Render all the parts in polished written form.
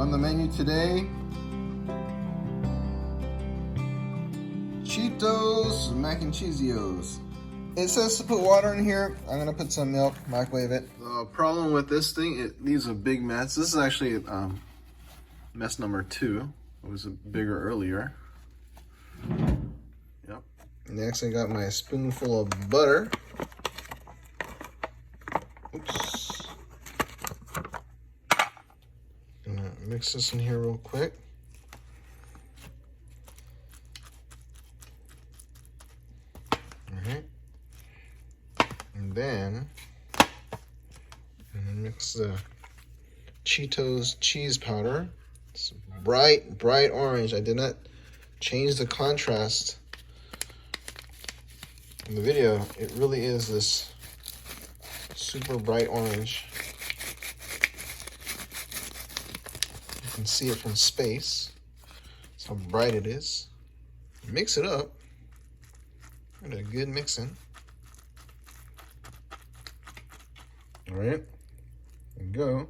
On the menu today, Cheetos Mac and Cheesios. It says to put water in here. I'm gonna put some milk, microwave it. The problem with this thing, it needs a big mess. This is actually mess number 2. It was bigger earlier. Yep. Next, I got my spoonful of butter. Oops. Gonna mix this in here real quick. Alright. And then mix the Cheetos cheese powder. It's bright orange. I did not change the contrast in the video. It really is this super bright orange. You can see it from space. That's how bright it is. Mix it up. Get a good mixing. All right, there we go.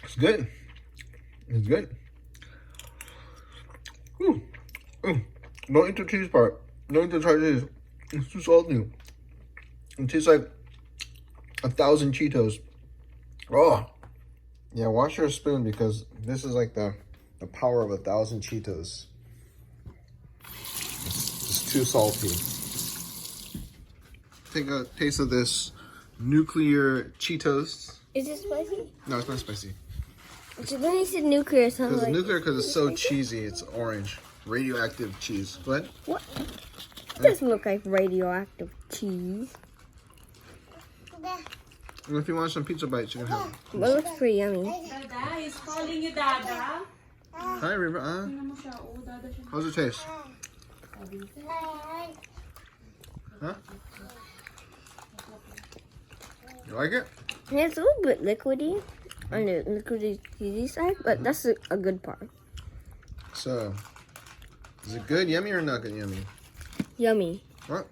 It's good. It's good. Ooh. Ooh. Don't eat the cheese part. Don't eat the dry cheese. It's too salty. It tastes like 1,000 Cheetos. Oh. Yeah, wash your spoon because this is like the power of 1,000 Cheetos. It's too salty. Take a taste of this nuclear Cheetos. Is it spicy? No, it's not spicy. When you said nuclear, so Because nuclear, because it's so cheesy. It's orange, radioactive cheese. Go ahead. What? It doesn't look like radioactive cheese. And if you want some pizza bites, you can have it. But it looks pretty yummy. Dada, he's calling you Dada. Hi, River. How's it taste? Huh? You like it? Yeah, it's a little bit liquidy on the liquidy cheesy side, but that's a good part. So, is it good, yummy, or not good, yummy? Yummy. What?